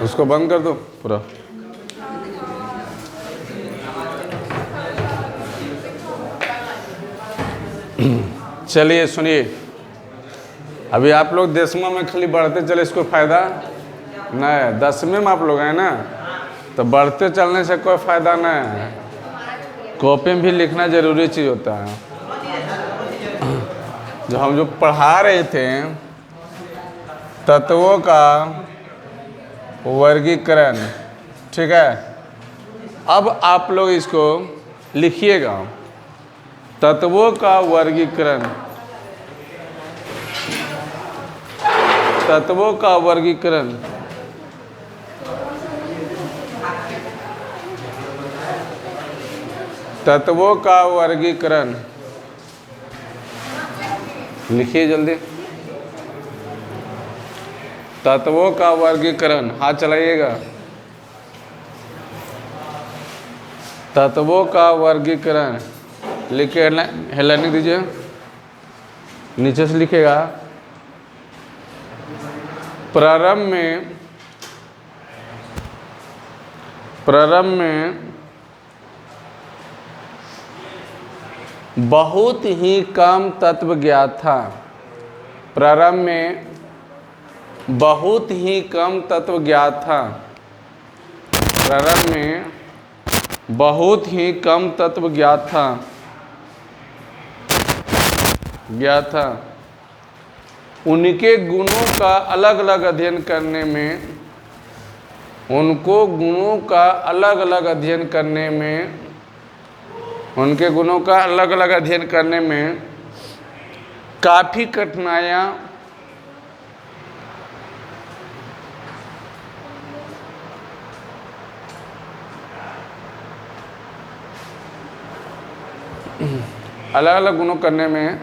उसको बंद कर दो पूरा। चलिए सुनिए, अभी आप लोग 10वां में खाली बढ़ते चले, इसको फायदा नहीं है। 10वें में आप लोग हैं ना, तो बढ़ते चलने से कोई फायदा नहीं है। कॉपी में भी लिखना जरूरी चीज़ होता है। जो पढ़ा रहे थे तत्वों का वर्गीकरण, ठीक है। अब आप लोग इसको लिखिएगा, तत्वों का वर्गीकरण, तत्वों का वर्गीकरण। तत्वों का वर्गीकरण लिखिए जल्दी। तत्वों का वर्गीकरण, हाथ चलाइएगा। तत्वों का वर्गीकरण लिख के हेडलाइन दीजिए, नीचे से लिखेगा। प्रारंभ में बहुत ही कम तत्व ज्ञात था। प्रारंभ में बहुत ही कम तत्व ज्ञात था। प्रारंभ में बहुत ही कम तत्व ज्ञात था। उनके गुणों का अलग अलग अध्ययन करने में, उनको गुणों का अलग अलग अध्ययन करने में, उनके गुणों का अलग अलग अध्ययन करने में काफ़ी कठिनाइयाँ अलग अलग गुणों करने में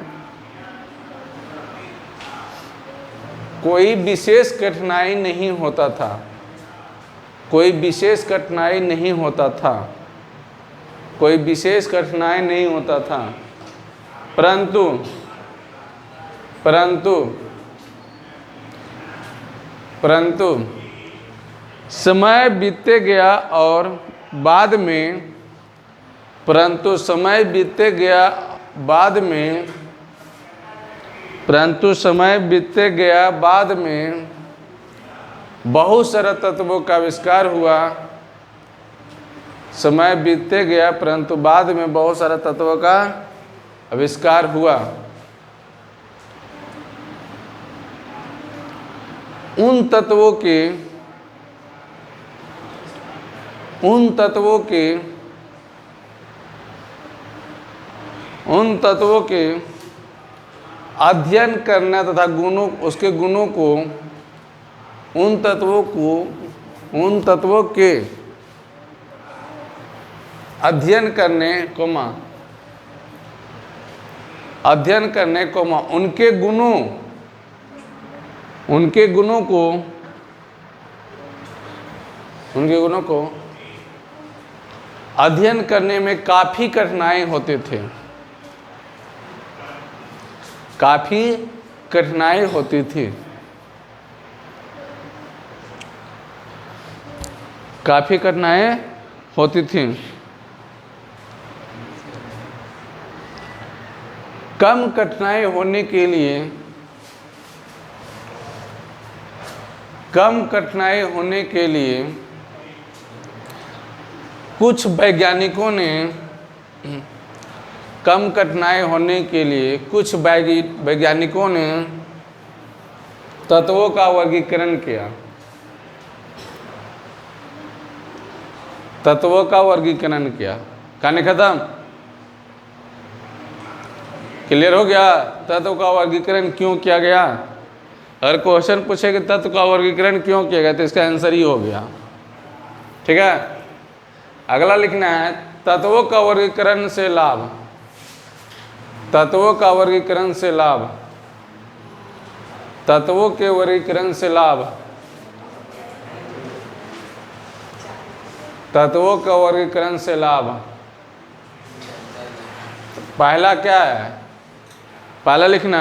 कोई विशेष कठिनाई नहीं होता था। कोई विशेष कठिनाई नहीं होता था। कोई विशेष कठिनाई नहीं होता था। परंतु परंतु परंतु समय बीतते गया और बाद में, परंतु समय बीतते गया बाद में, परंतु समय बीतते गया बाद में बहुत सारे तत्वों का आविष्कार हुआ। समय बीतते गया परंतु बाद में बहुत सारे तत्वों का आविष्कार हुआ। उन तत्वों के अध्ययन करना तथा गुणों, उसके गुणों को, उन तत्वों के अध्ययन करने उनके गुणों को अध्ययन करने में काफ़ी कठिनाई होते थे। काफ़ी कठिनाई होती थी। काफ़ी कठिनाई होती थी। कम कठिनाई होने के लिए, कम कठिनाई होने के लिए कुछ वैज्ञानिकों ने, कम कठिनाई होने के लिए कुछ वैज्ञानिकों ने तत्वों का वर्गीकरण किया। तत्वों का वर्गीकरण किया। कहानी खत्म? क्लियर हो गया? तत्व का वर्गीकरण क्यों किया गया? अगर क्वेश्चन पूछे कि तत्व का वर्गीकरण क्यों किया गया, तो इसका आंसर ही हो गया। ठीक है, अगला लिखना है तत्वों का वर्गीकरण से लाभ। तत्वों का वर्गीकरण से लाभ। तत्वों के वर्गीकरण से लाभ। तत्वों का वर्गीकरण से लाभ। पहला क्या है? पहला लिखना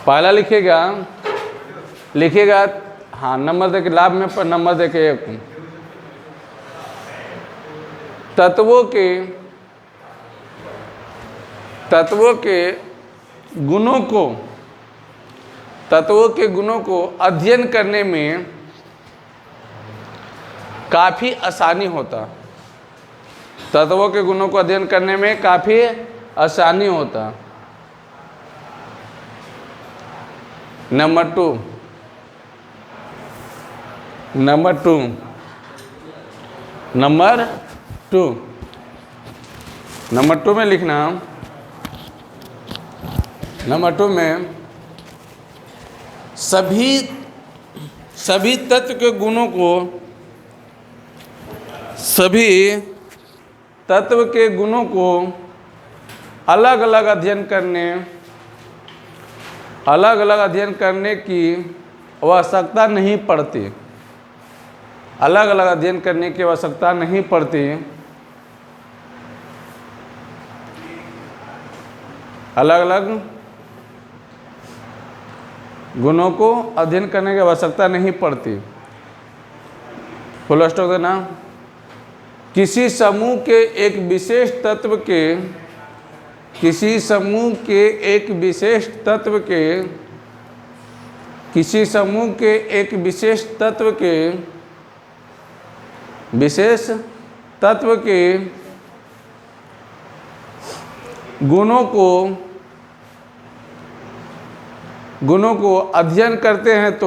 पहला लिखिएगा हाँ, नंबर देके लाभ में पर नंबर देके तत्वों के गुणों को अध्ययन करने में काफ़ी आसानी होता। तत्वों के गुणों को अध्ययन करने में काफ़ी आसानी होता। नंबर टू में लिखना, नंबर 2 में सभी तत्व के गुणों को अलग अलग अध्ययन करने की आवश्यकता नहीं पड़ती। अलग अलग अध्ययन करने की आवश्यकता नहीं पड़ती। अलग अलग गुणों को अध्ययन करने की आवश्यकता नहीं पड़ती। फुल स्टॉप देना। किसी समूह के एक विशेष तत्व के गुणों को अध्ययन करते हैं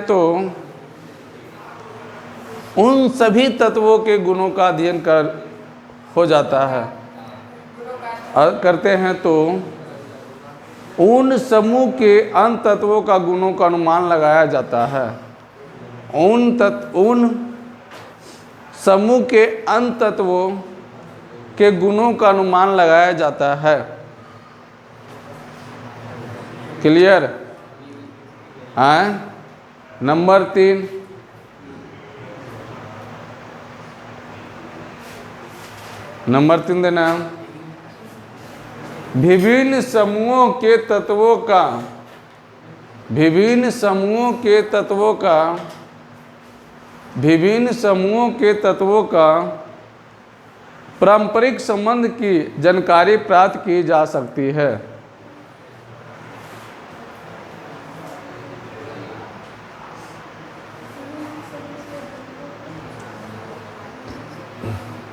तो उन सभी तत्वों के गुणों का अध्ययन हो जाता है। करते हैं तो उन समूह के अन्य तत्वों का गुणों का अनुमान लगाया जाता है। उन समूह के अन्य तत्वों के गुणों का अनुमान लगाया जाता है। क्लियर? नंबर 3, देना। विभिन्न समूहों के तत्वों का पारंपरिक संबंध की जानकारी प्राप्त की जा सकती है।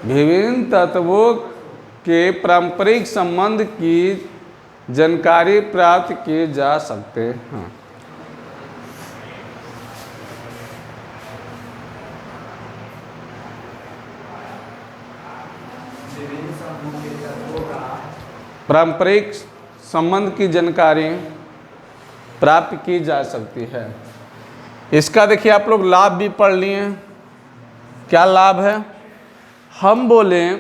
विभिन्न तत्वों के पारंपरिक संबंध की जानकारी प्राप्त की जा सकते हैं। पारंपरिक संबंध की जानकारी प्राप्त की जा सकती है। इसका देखिए आप लोग लाभ भी पढ़ लिए। क्या लाभ है? हम बोले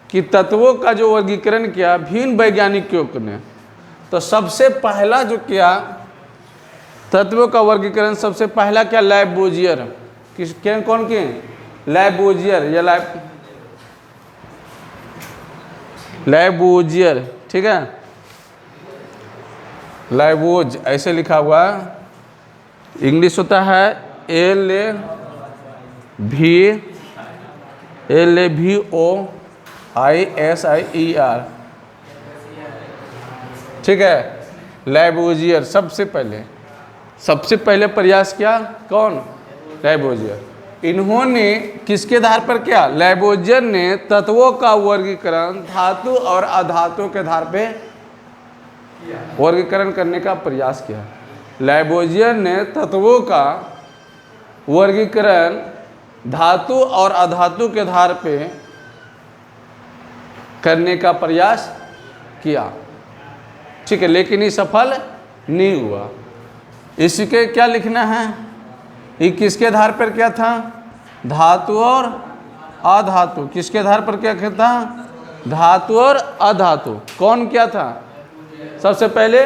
कि तत्वों का जो वर्गीकरण किया भिन्न वैज्ञानिकों ने, तो सबसे पहला जो किया तत्वों का वर्गीकरण, सबसे पहला क्या? लैबोजियर। कौन के? लैबोजियर या लैबोजियर, ठीक है। लैबोज ऐसे लिखा हुआ, इंग्लिश होता है LABOISIER, ठीक है। लैबोजियर सबसे पहले प्रयास किया कौन? लैबोजियर। इन्होंने किसके आधार पर किया? लैबोजियर ने तत्वों का वर्गीकरण धातु और अधातु के आधार पे वर्गीकरण करने का प्रयास किया। लैबोजियर ने तत्वों का वर्गीकरण धातु और अधातु के आधार पे करने का प्रयास किया, ठीक है, लेकिन ये सफल नहीं हुआ। इसके क्या लिखना है? ये किसके आधार पर क्या था? धातु और अधातु। किसके आधार पर क्या था? धातु और अधातु। कौन क्या था? सबसे पहले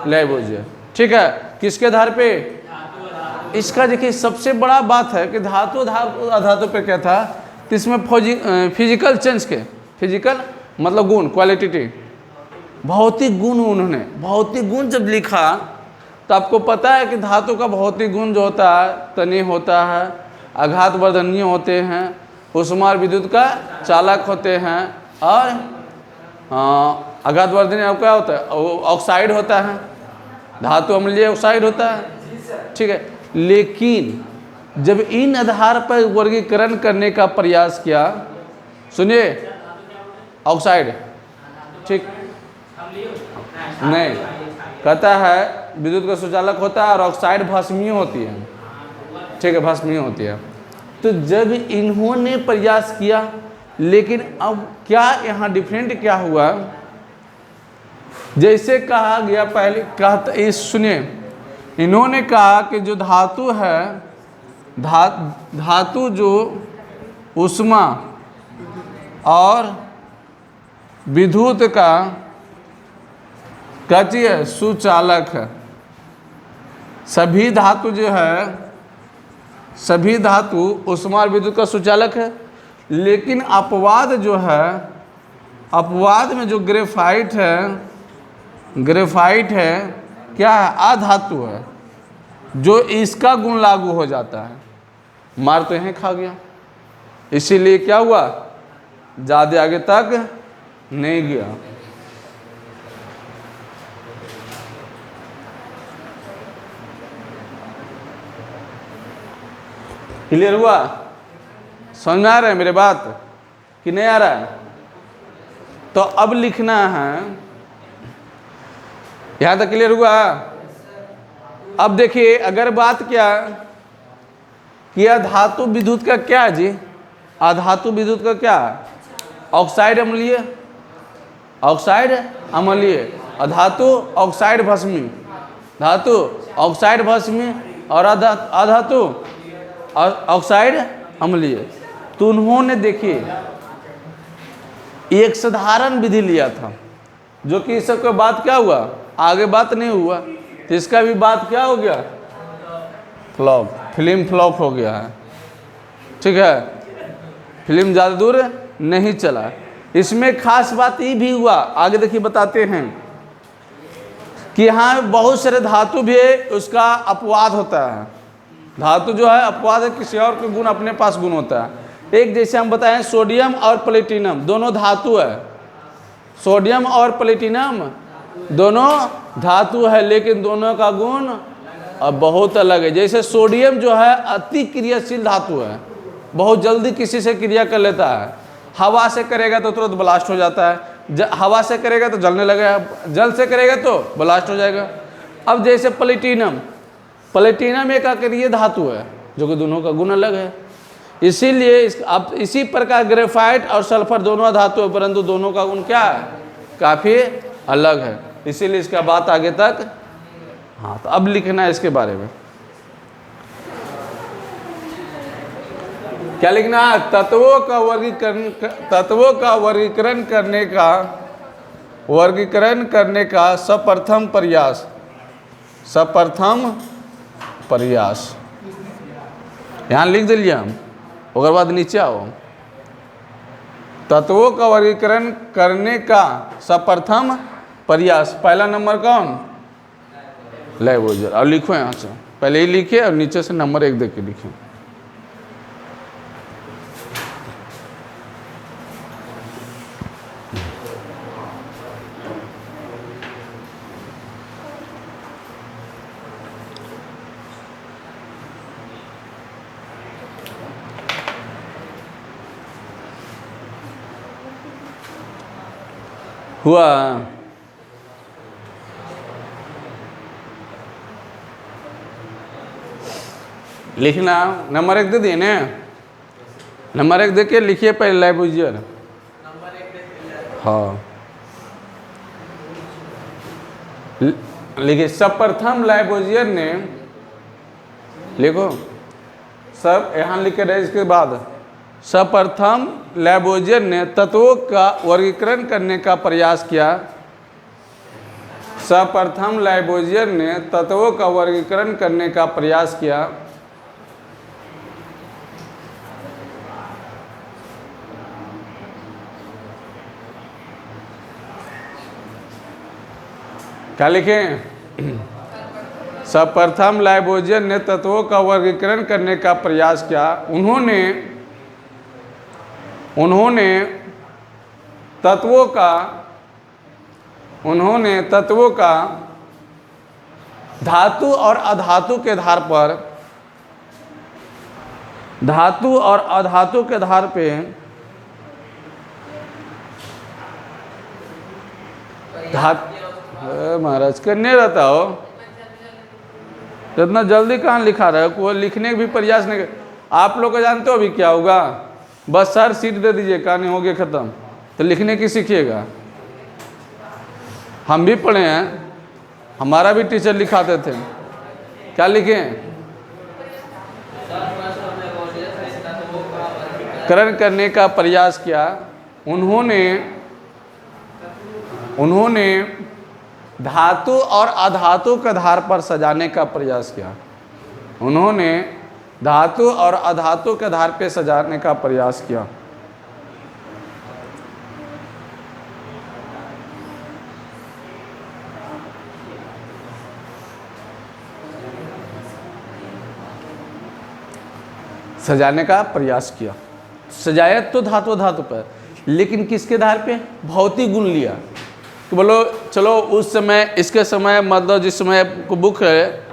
लैबोजियर, ठीक है। किसके आधार पे? इसका देखिए सबसे बड़ा बात है कि धातु अधातु पे क्या था, तो इसमें फिजिकल मतलब गुण, क्वालिटेटिव, भौतिक गुण। उन्होंने भौतिक गुण जब लिखा तो आपको पता है कि धातु का भौतिक गुण जो होता है तनी होता है, आघात वर्धनीय होते हैं, ऊष्मा और विद्युत का चालक होते हैं, और आघात वर्धनीय क्या होता है, ऑक्साइड होता है, धातु अम्लीय ऑक्साइड होता है, ठीक है। लेकिन जब इन आधार पर वर्गीकरण करने का प्रयास किया, सुनिए, ऑक्साइड, ठीक नहीं, कहता है विद्युत का सुचालक होता है और ऑक्साइड भस्मीय होती है, ठीक है, भस्मीय होती है। तो जब इन्होंने प्रयास किया, लेकिन अब क्या यहाँ डिफरेंट क्या हुआ, जैसे कहा गया पहले, कहता इस सुनिए, इन्होंने कहा कि जो धातु है, धातु जो ऊष्मा और विद्युत का क्या चीज है, सुचालक है। सभी धातु जो है, सभी धातु ऊष्मा और विद्युत का सुचालक है। लेकिन अपवाद जो है, अपवाद में जो ग्रेफाइट है, ग्रेफाइट है क्या है, अधातु है, जो इसका गुण लागू हो जाता है। मार तो यहीं खा गया, इसीलिए क्या हुआ, ज़्यादा आगे तक नहीं गया। क्लियर हुआ? समझ में आ रहा है मेरे बात कि नहीं आ रहा है? तो अब लिखना है, यहां तक क्लियर हुआ? अब देखिए, अगर बात क्या कि धातु विद्युत का क्या है जी, अधातु विद्युत का क्या है, ऑक्साइड अम्लीय, ऑक्साइड अम्लीय, अधातु ऑक्साइड भस्मी, धातु ऑक्साइड भस्मी और अधातु ऑक्साइड अम्लीय। तो उन्होंने देखिए एक साधारण विधि लिया था, जो कि इस सबका बात क्या हुआ, आगे बात नहीं हुआ, तो इसका भी बात क्या हो गया, फ्लॉप, फिल्म फ्लॉप हो गया है, ठीक है, फिल्म ज़्यादा दूर नहीं चला। इसमें खास बात ये भी हुआ, आगे देखिए बताते हैं कि यहाँ बहुत सारे धातु भी उसका अपवाद होता है। धातु जो है अपवाद है, किसी और का गुण अपने पास गुण होता है। एक जैसे हम बताएं, सोडियम और प्लेटिनम दोनों धातु है, सोडियम और प्लेटिनम दोनों धातु है, लेकिन दोनों का गुण अब बहुत अलग है। जैसे सोडियम जो है अति क्रियाशील धातु है, बहुत जल्दी किसी से क्रिया कर लेता है, हवा से करेगा तो तुरंत ब्लास्ट हो जाता है, हवा से करेगा तो जलने लगेगा, जल से करेगा तो ब्लास्ट हो जाएगा। अब जैसे प्लेटिनम, प्लेटिनम एक अक्रिय धातु है, जो कि दोनों का गुण अलग है। इसीलिए अब इसी प्रकार ग्रेफाइट और सल्फर दोनों धातु है, परंतु दोनों का गुण क्या है, काफ़ी अलग है। इसीलिए इसका बात आगे तक, हाँ, तो अब लिखना है इसके बारे में, क्या लिखना है, तत्वों का वर्गीकरण, तत्वों का वर्गीकरण करने का सर्वप्रथम प्रयास, सर्वप्रथम प्रयास यहाँ लिख दिलिए हम, उसके बाद नीचे आओ, तत्वों का वर्गीकरण करने का सर्वप्रथम प्रयास। पहला नंबर कौन, लैवोइजर। और लिखो यहाँ से, पहले ही लिखिए और नीचे से नंबर 1 देख के लिखिए। हुआ? लिखना, नंबर 1 दे दिए ना, नंबर 1 दे के लिखिए पहले लैवोइजर। हाँ, लिखिए, सर्वप्रथम लैवोइजर ने, लिखो सब यहाँ लिखे रहे। इसके बाद सर्वप्रथम लैवोइजर ने तत्वों का वर्गीकरण करने का प्रयास किया। सर्वप्रथम लैवोइजर ने तत्वों का वर्गीकरण करने का प्रयास किया। क्या लिखें? सर्वप्रथम लाइबोजियन ने तत्वों का वर्गीकरण करने का प्रयास किया। उन्होंने तत्वों का धातु और अधातु के आधार पर महाराज करने रहता हो, इतना जल्दी कहाँ लिखा रहा है? कोई लिखने का भी प्रयास नहीं कर। आप लोग को जानते हो अभी क्या होगा? बस सर सीट दे दीजिए, कहानी हो गया ख़त्म, तो लिखने की सीखिएगा। हम भी पढ़े हैं, हमारा भी टीचर लिखाते थे। क्या लिखें? करण करने का प्रयास किया। उन्होंने धातु और अधातु के आधार पर सजाने का प्रयास किया। उन्होंने धातु और अधातु के आधार पर सजाने का प्रयास किया। सजाने का प्रयास किया। सजाया तो धातु पर, लेकिन किसके आधार पे? भौतिक गुण लिया कि बोलो चलो उस समय, इसके समय मतलब जिस समय को बुक है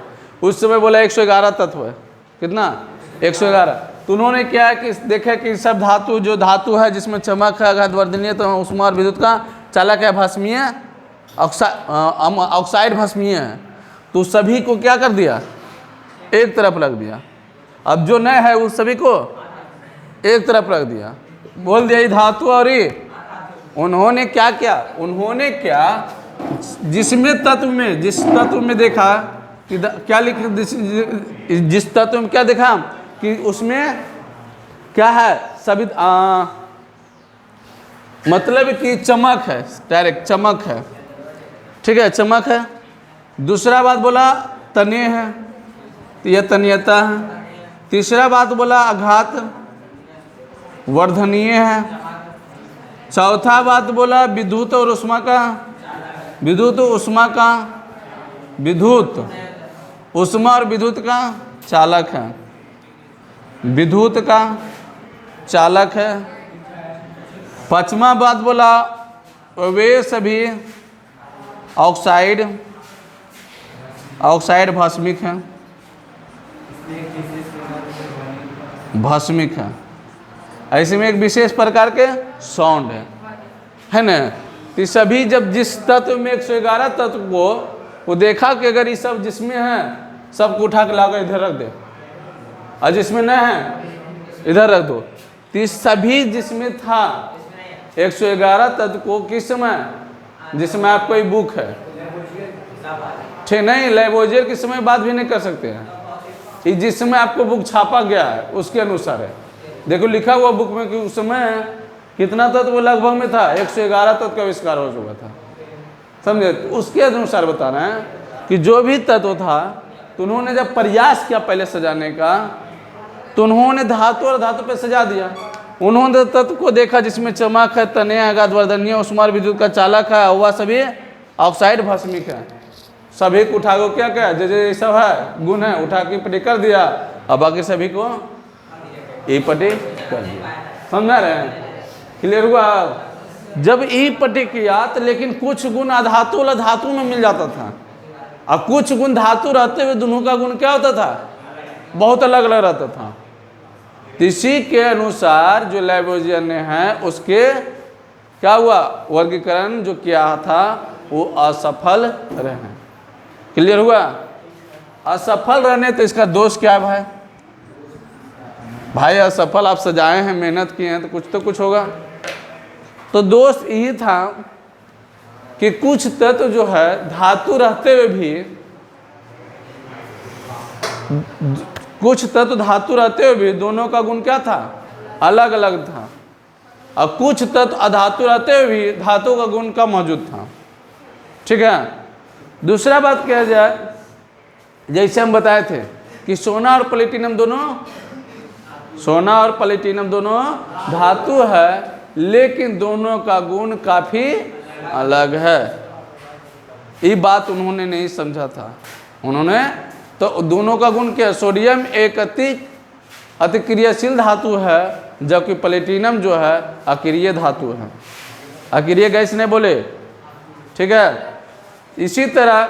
उस समय बोला 111 तत्व है। कितना? 111। तो उन्होंने क्या है कि देखा कि सब धातु, जो धातु है जिसमें चमक है, आघातवर्धनीय, तो उष्मा और विद्युत का चालक है, भस्मीय, ऑक्साइड भस्मीय है, तो सभी को क्या कर दिया? एक तरफ रख दिया। अब जो नए है उस सभी को एक तरफ रख दिया, बोल दिया ये धातु और ये। उन्होंने क्या किया? उन्होंने क्या जिसमें तत्व में, जिस तत्व में देखा कि क्या लिख, जिस तत्व में क्या देखा कि उसमें क्या है? सभी मतलब कि चमक है, डायरेक्ट चमक है, ठीक है, चमक है। दूसरा बात बोला तन्य है, तो यह तन्यता है। तीसरा बात बोला आघात वर्धनीय है। चौथा बात बोला विद्युत और उष्मा का, विद्युत उष्मा और विद्युत का चालक है, विद्युत का चालक है। पांचवा बात बोला वे सभी ऑक्साइड भस्मिक है। ऐसे में एक विशेष प्रकार के साउंड है ना? ये सभी जब जिस तत्व में 111 तत्व को वो देखा कि अगर ये सब जिसमें है सबको उठा के लाकर इधर रख दे, और जिसमें न है इधर रख दो, तो सभी जिसमें था 111 तत्व को किस समय, जिसमें आपको ये बुक है, ठीक नहीं, लैबोजियर के समय बात भी नहीं कर सकते हैं, ये जिस समय आपको बुक छापा गया है उसके अनुसार है। देखो लिखा हुआ बुक में कि उस समय कितना तत्व लगभग में था? 111 तत्व का आविष्कार हो चुका था, समझे? तो उसके अनुसार बता रहे हैं कि जो भी तत्व था, तो उन्होंने जब प्रयास किया पहले सजाने का, तो उन्होंने धातु और धातु पे सजा दिया। उन्होंने तत्व को देखा जिसमें चमक है, तनय है, आघातवर्धनीय, उष्मा और विद्युत का चालक है, वह सभी ऑक्साइड भस्मिक है। सभी को उठा को क्या क्या जो सब है गुण है उठा के पटी कर दिया, और बाकी सभी को ई पटी कर दिया। समझा रहे हैं? क्लियर हुआ? जब ई पटी किया तो लेकिन कुछ गुण अधातु वाला धातु में मिल जाता था, और कुछ गुण धातु रहते हुए दोनों का गुण क्या होता था? बहुत अलग अलग रहता था। इसी के अनुसार जो लैबोजियर ने है उसके क्या हुआ? वर्गीकरण जो किया था वो असफल रहे। क्लियर हुआ? असफल रहने तो इसका दोष क्या है भाई? असफल आप सजाए हैं, मेहनत किए हैं, तो कुछ होगा। तो दोष यही था कि कुछ तत्व जो है धातु रहते हुए भी, कुछ तत्व धातु रहते हुए भी दोनों का गुण क्या था? अलग अलग था, और कुछ तत्व अधातु रहते हुए भी धातु का गुण का मौजूद था। ठीक है। दूसरा बात क्या जाए, जैसे हम बताए थे कि सोना और प्लेटिनम दोनों धातु है, लेकिन दोनों का गुण काफी अलग है। ये बात उन्होंने नहीं समझा था। उन्होंने तो दोनों का गुण क्या है, सोडियम एक अतिक्रियाशील धातु है, जबकि प्लेटिनम जो है अक्रिय धातु है। अक्रिय गैस नहीं बोले, ठीक है। इसी तरह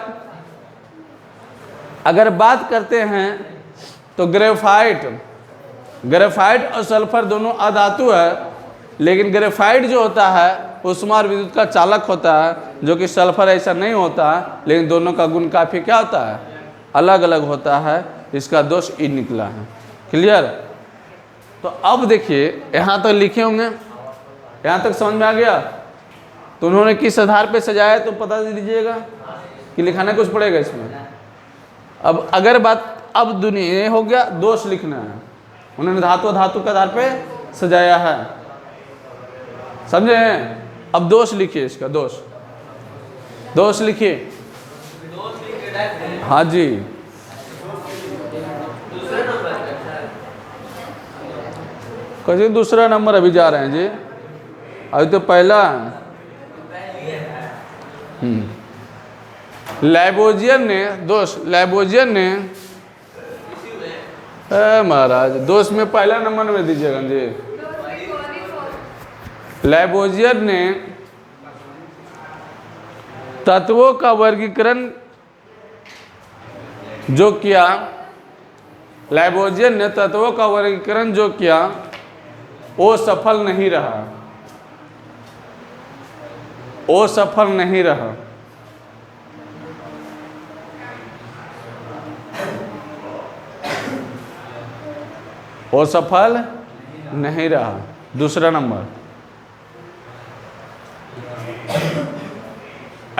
अगर बात करते हैं तो ग्रेफाइट और सल्फर दोनों अधातु है, लेकिन ग्रेफाइट जो होता है उष्मा और विद्युत का चालक होता है, जो कि सल्फर ऐसा नहीं होता है। लेकिन दोनों का गुण काफ़ी क्या होता है, अलग अलग होता है। इसका दोष ई निकला है। क्लियर। तो अब देखिए यहाँ तक लिखे होंगे, यहाँ तक समझ में आ गया। तो उन्होंने किस आधार पे सजाया तो पता दीजिएगा कि लिखाना कुछ पड़ेगा इसमें। अब अगर बात अब दुनिया हो गया, दोष लिखना है। उन्होंने धातु के आधार पे सजाया है, समझे। अब दोष लिखिए, इसका दोष लिखिए। हाँ जी, कैसे दूसरा नंबर अभी जा रहे हैं जी, अभी तो पहला। लैबोजियन ने महाराज दोष में पहला नंबर में दीजिएगा जी। लैबोजियन ने तत्वों का वर्गीकरण जो किया, लैबोजियन ने तत्वों का वर्गीकरण जो किया वो सफल नहीं रहा, वो सफल नहीं रहा। वो सफल नहीं रहा। दूसरा नंबर,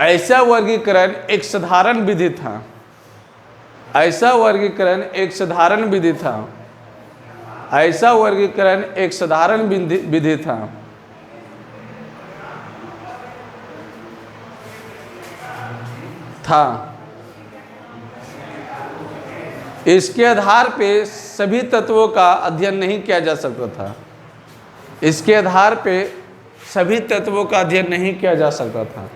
ऐसा वर्गीकरण एक साधारण विधि था, ऐसा वर्गीकरण एक साधारण विधि था, ऐसा वर्गीकरण एक साधारण विधि था। इसके आधार पे सभी तत्वों का अध्ययन नहीं किया जा सकता था। इसके आधार पे सभी तत्वों का अध्ययन नहीं किया जा सकता था।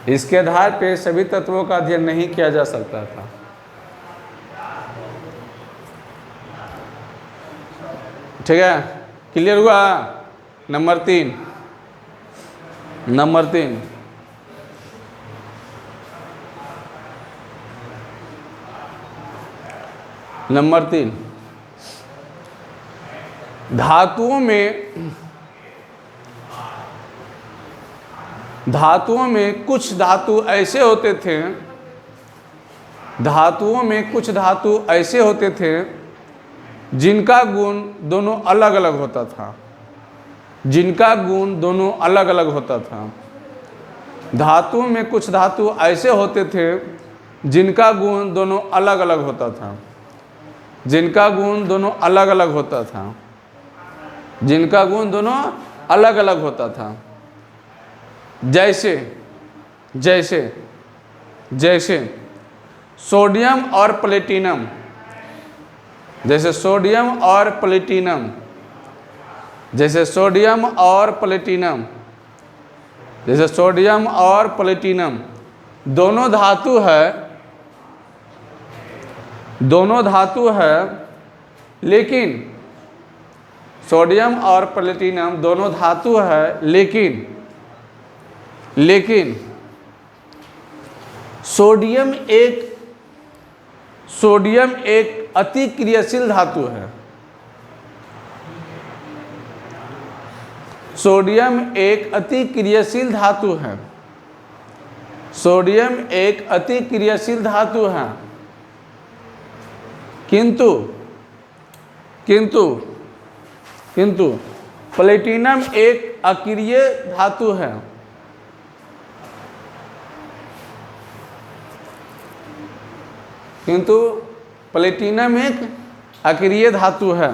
इसके आधार पे सभी तत्वों का अध्ययन नहीं किया जा सकता था। ठीक है, क्लियर हुआ। नंबर तीन, धातुओं में कुछ धातु ऐसे होते थे, जिनका गुण दोनों अलग अलग होता था, धातुओं में कुछ धातु ऐसे होते थे जिनका गुण दोनों अलग अलग होता था, जैसे सोडियम और प्लेटिनम, दोनों धातु है, लेकिन सोडियम और प्लेटिनम दोनों धातु है, लेकिन सोडियम एक अतिक्रियाशील धातु है। सोडियम एक अतिक्रियाशील धातु है, किंतु प्लेटिनम एक अक्रिय धातु है।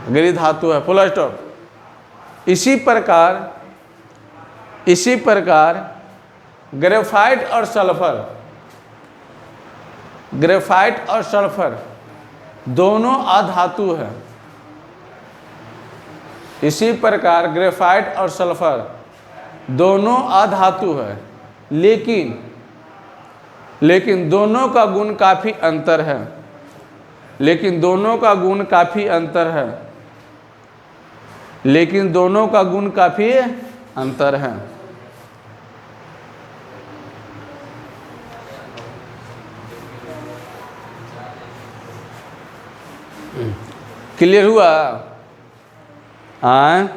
अक्रिय धातु है, फुल स्टॉप। इसी प्रकार ग्रेफाइट और सल्फर दोनों अधातु है। इसी प्रकार ग्रेफाइट और सल्फर दोनों अधातु है, लेकिन दोनों का गुण काफ़ी अंतर है। लेकिन दोनों का गुण काफ़ी अंतर है। लेकिन दोनों का गुण काफ़ी अंतर है। क्लियर हुआ? हाँ,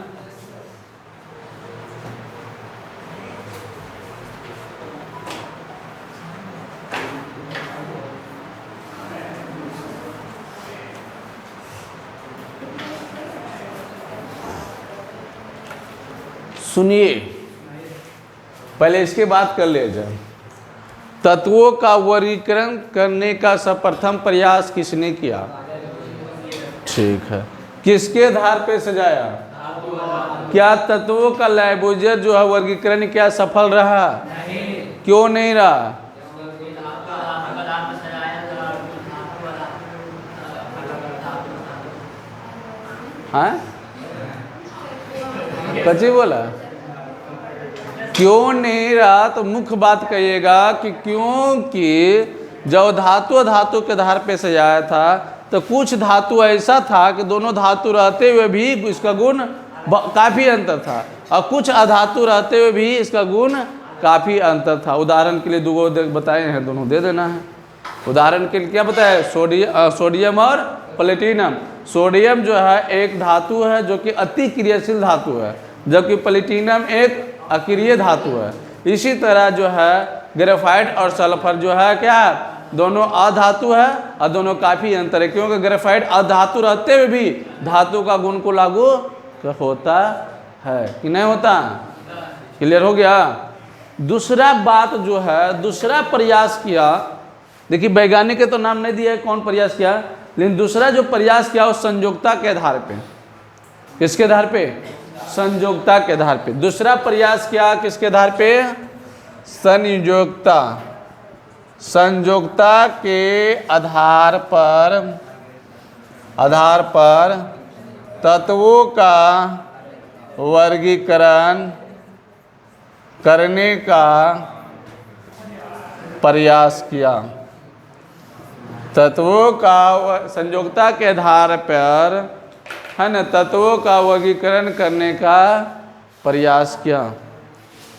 सुनिए, पहले इसके बात कर ले जाए। तत्वों का वर्गीकरण करने का सर्वप्रथम प्रयास किसने किया? ठीक है, किसके आधार पे सजाया? क्या तत्वों का लैबोरेटरी जो है वर्गीकरण क्या सफल रहा? क्यों नहीं रहा? हाँ, कच्ची बोला क्यों नहीं रहा? तो मुख्य बात कहिएगा कि क्योंकि जब धातु के आधार पे सजाया था तो कुछ धातु ऐसा था कि दोनों धातु रहते हुए भी इसका गुण काफ़ी अंतर था, और कुछ अधातु रहते हुए भी इसका गुण काफ़ी अंतर था। उदाहरण के लिए दो बताए हैं, दोनों दे देना है। उदाहरण के लिए क्या बताया? सोडियम और प्लेटिनम। सोडियम जो है एक धातु है जो कि अति क्रियाशील धातु है, जबकि प्लेटिनम एक अक्रिय धातु है। इसी तरह जो है ग्रेफाइट और सल्फर जो है क्या, दोनों अधातु है और दोनों काफ़ी अंतर है, क्योंकि ग्रेफाइट अधातु रहते हुए भी धातु का गुण को लागू होता है कि नहीं होता? क्लियर हो गया? दूसरा बात जो है, दूसरा प्रयास किया, देखिए वैज्ञानिक के तो नाम नहीं दिया है कौन प्रयास किया, लेकिन दूसरा जो प्रयास किया वो संयोगता के आधार पे। किसके आधार पे? संयोगता के आधार पे। दूसरा प्रयास किया किसके आधार पे? संयोगता। संयोगता के आधार पर तत्वों का वर्गीकरण करने का प्रयास किया। तत्वों का संयोगता के आधार पर है ना, तत्वों का वर्गीकरण करने का प्रयास किया।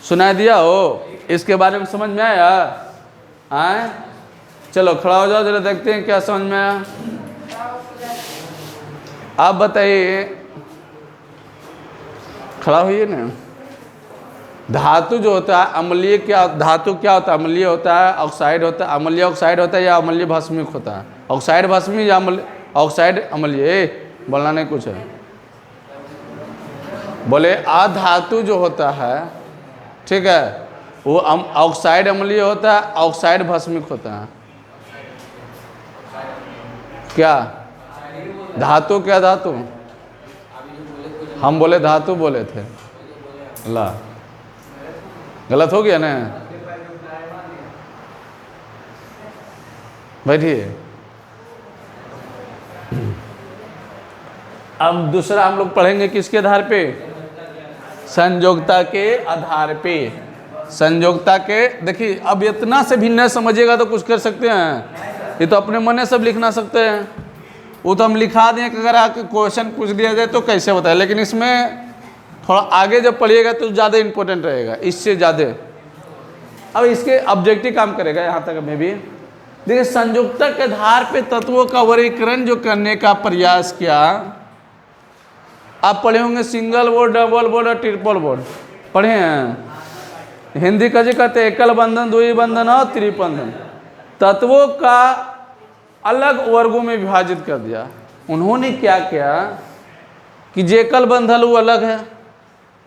सुनाई दिया हो? इसके बारे में समझ में आया? आए, चलो खड़ा हो जाओ, जरा देखते हैं क्या समझ में आया। आप बताइए, खड़ा होइए ना। धातु जो होता है अम्लीय, क्या धातु क्या होता है? अम्लीय होता है, ऑक्साइड होता है। अम्लीय ऑक्साइड होता है या अम्लीय भस्मिक होता है? ऑक्साइड भस्मी या ऑक्साइड अम्लीय? बोलना नहीं कुछ है, बोले अधातु जो होता है, ठीक है, वो ऑक्साइड अम्लीय होता है, ऑक्साइड भस्मिक होता है। क्या धातु? क्या धातु? हम बोले धातु बोले थे, ला गलत हो गया ना? बैठिए। अब दूसरा हम लोग पढ़ेंगे किसके आधार पे? संयोगता के आधार पे। संयोगता के, देखिए अब इतना से भी न समझिएगा तो कुछ कर सकते हैं? ये तो अपने मन से सब लिखना सकते हैं। वो तो हम लिखा दें कि अगर आपको क्वेश्चन पूछ दिया जाए तो कैसे बताए, लेकिन इसमें थोड़ा आगे जब पढ़िएगा तो ज़्यादा इम्पोर्टेंट रहेगा, इससे ज़्यादा। अब इसके ऑब्जेक्टिव काम करेगा यहाँ तक में भी। देखिए संयोगता के आधार पे तत्वों का वर्गीकरण जो करने का प्रयास किया, आप पढ़े होंगे सिंगल बोर्ड, डबल बोर्ड और ट्रिपल बोर्ड पढ़े हैं। हिंदी का जी कहते हैं एकल बंधन, द्वि बंधन और त्रिबंधन। तत्वों का अलग वर्गों में विभाजित कर दिया। उन्होंने क्या किया कि जो एकल बंधन वो अलग है,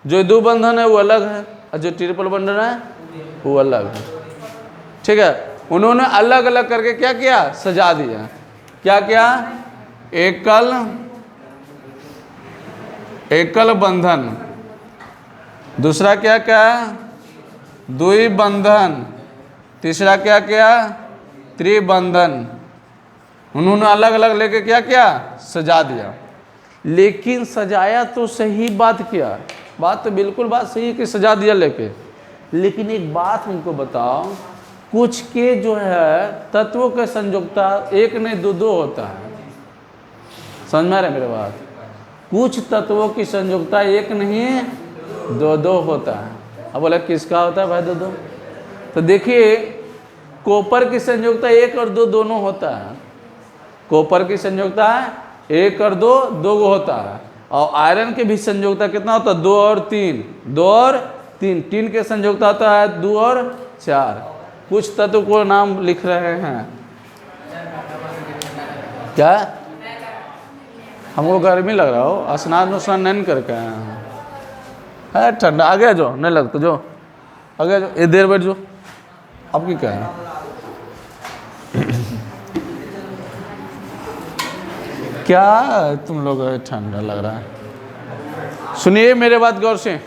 जो दो बंधन है वो अलग है, और जो ट्रिपल बंधन है वो अलग है। ठीक है, उन्होंने अलग अलग करके क्या किया? सजा दिया। क्या क्या? एकल बंधन, दूसरा क्या क्या? द्वि बंधन, तीसरा क्या क्या? त्रिबंधन। उन्होंने अलग अलग लेके क्या किया? सजा दिया। लेकिन सजाया तो सही बात किया, बात तो बिल्कुल बात सही है कि सजा दिया लेके, लेकिन एक बात हमको बताओ, कुछ के जो है तत्वों के संयोगता एक नहीं दो दो होता है, समझ में आ रहा है मेरे बात? कुछ तत्वों की संयोगता एक नहीं दो दो होता है। अब बोला किसका होता है भाई दो दो? तो देखिए कॉपर की संयोगता एक और दो दोनों होता है, कॉपर की संयोगता एक और दो दो होता है, और आयरन के भी संयोगता कितना होता है? दो और तीन, दो और तीन, टीन के संयोगता होता है दो और चार। कुछ तत्व को नाम लिख रहे हैं, क्या हमको गर्मी लग रहा हो, स्नान उस्नान नहीं करके आए हैं, है ठंडा, आगे जो नहीं लगता, जो आगे जो ये देर बैठ जो, आपकी क्या है? क्या तुम लोग ठंडा लग रहा है? सुनिए मेरे बात गौर से।